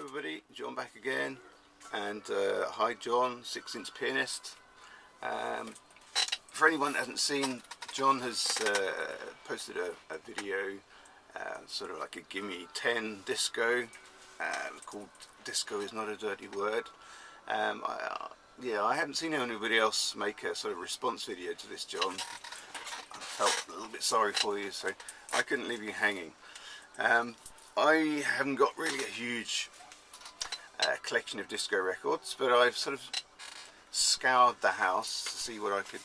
everybody, John back again, and hi John, 6-inch pianist. For anyone that hasn't seen, John has posted a video, sort of like a Gimme 10 disco, called Disco Is Not a Dirty Word. Yeah, I haven't seen anybody else make a sort of response video to this, John. I felt a little bit sorry for you, so I couldn't leave you hanging. I haven't got really a huge collection of disco records, but I've sort of scoured the house to see what I could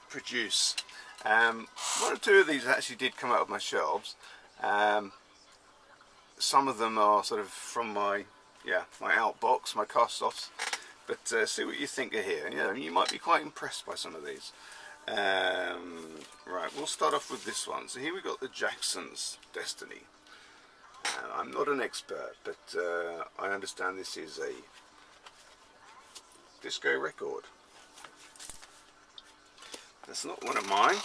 produce. One or two of these actually did come out of my shelves. Some of them are sort of from my outbox, my cast-offs, but see what you think of here. Yeah, you might be quite impressed by some of these. Right, we'll start off with this one. So here we've got the Jacksons' Destiny. I'm not an expert, but I understand this is a disco record. That's not one of mine.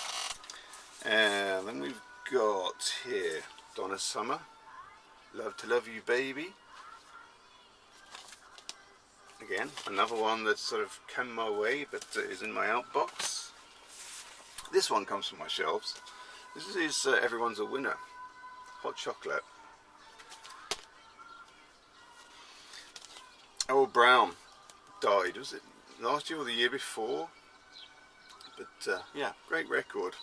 Then we've got here Donna Summer, Love to Love You Baby. Again, another one that's sort of come my way, but is in my outbox. This one comes from my shelves. This is Everyone's a Winner, Hot Chocolate. Old Brown died, was it last year or the year before? But yeah, great record.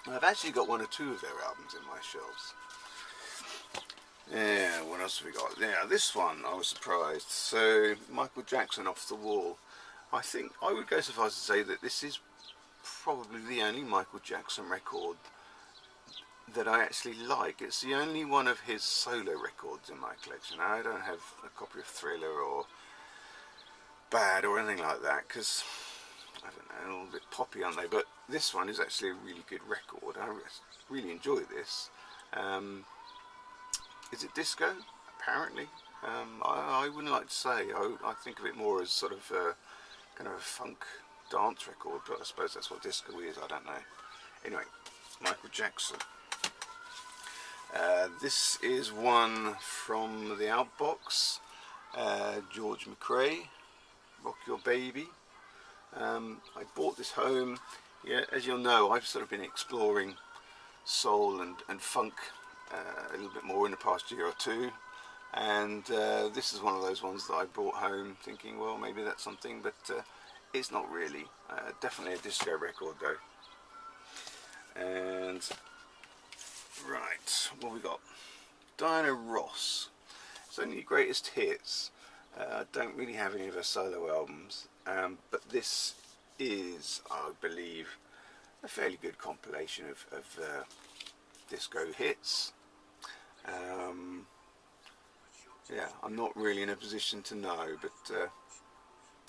I've actually got one or two of their albums in my shelves. Yeah, what else have we got? Yeah, this one I was surprised. So Michael Jackson, Off the Wall. I think I would go so far as to say that this is probably the only Michael Jackson record that I actually like. It's the only one of his solo records in my collection. I don't have a copy of Thriller or Bad or anything like that, because I don't know, a little bit poppy, aren't they? But this one is actually a really good record. I really enjoy this. Is it disco? Apparently. I wouldn't like to say. I think of it more as sort of kind of a funk dance record, but I suppose that's what disco is. I don't know. Anyway, Michael Jackson. This is one from the outbox, George McRae, Rock Your Baby. I bought this home. Yeah, as you'll know, I've sort of been exploring soul and funk a little bit more in the past year or two, and this is one of those ones that I brought home thinking, well, maybe that's something, but it's not really. Definitely a disco record though. And right, what we got? Diana Ross. It's only greatest hits. I don't really have any of her solo albums, but this is, I believe, a fairly good compilation of disco hits. Yeah, I'm not really in a position to know, but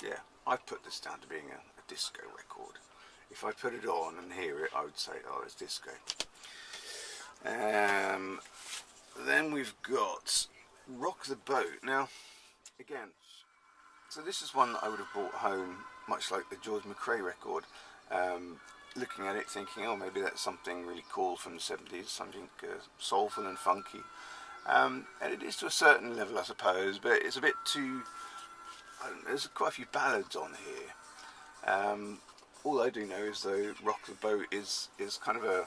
yeah, I've put this down to being a disco record. If I put it on and hear it, I would say, oh, it's disco. Then we've got Rock the Boat. Now, again, so this is one that I would have brought home, much like the George McRae record, looking at it thinking, oh, maybe that's something really cool from the 70s, something soulful and funky. And it is to a certain level, I suppose, but it's a bit too, I don't know, there's quite a few ballads on here. All I do know is though Rock the Boat is kind of a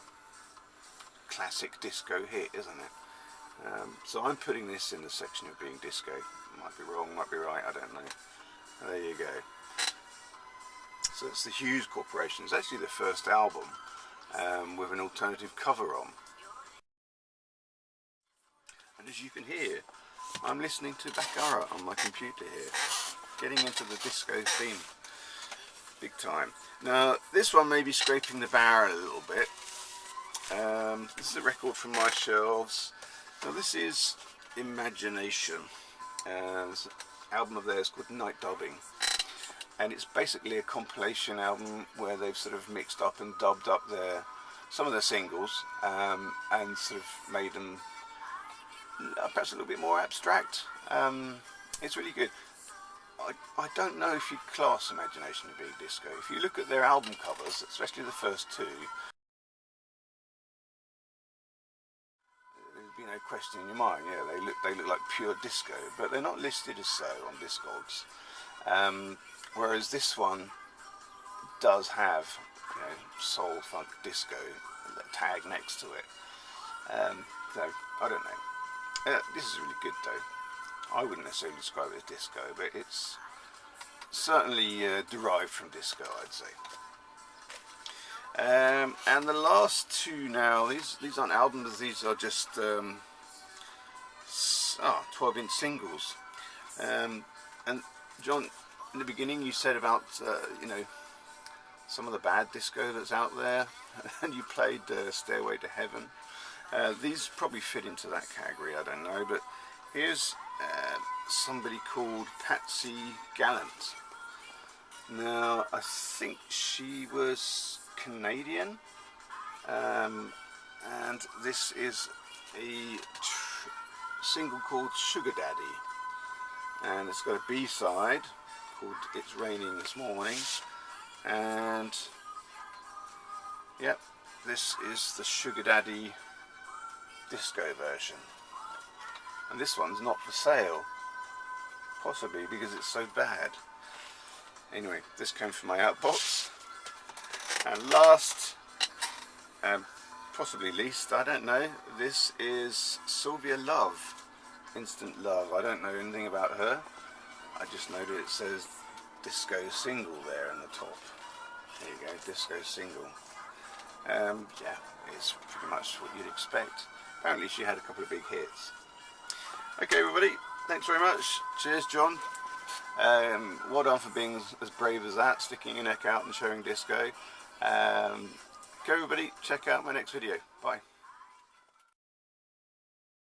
classic disco hit, isn't it? So I'm putting this in the section of being disco. Might be wrong, might be right, I don't know. There you go. So it's the Hughes Corporation. It's actually the first album with an alternative cover on. And as you can hear, I'm listening to Baccarat on my computer here, getting into the disco theme big time. Now this one may be scraping the barrel a little bit. This is a record from my shelves. Now this is Imagination. This album of theirs called Night Dubbing, and it's basically a compilation album where they've sort of mixed up and dubbed up some of their singles and sort of made them perhaps a little bit more abstract. It's really good. I don't know if you class Imagination to be disco. If you look at their album covers, especially the first two, you know, question in your mind. Yeah, they look like pure disco, but they're not listed as so on Discogs. Whereas this one does have, you know, soul, funk, disco tag next to it. So I don't know. This is really good though. I wouldn't necessarily describe it as disco, but it's certainly derived from disco, I'd say. And the last two now, these aren't albums, these are just 12-inch singles. And John, in the beginning you said about you know, some of the bad disco that's out there, and you played Stairway to Heaven. These probably fit into that category, I don't know, but here's somebody called Patsy Gallant. Now I think she was Canadian, and this is a single called Sugar Daddy, and it's got a B-side called It's Raining This Morning, and yep, this is the Sugar Daddy disco version, and this one's not for sale, possibly because it's so bad. Anyway, this came from my outbox. And last, possibly least, I don't know, this is Sylvia Love, Instant Love. I don't know anything about her. I just know that it says disco single there in the top. There you go, disco single. Yeah, it's pretty much what you'd expect. Apparently she had a couple of big hits. Okay everybody, thanks very much. Cheers John. Well done for being as brave as that, sticking your neck out and showing disco. Go everybody, check out my next video. Bye.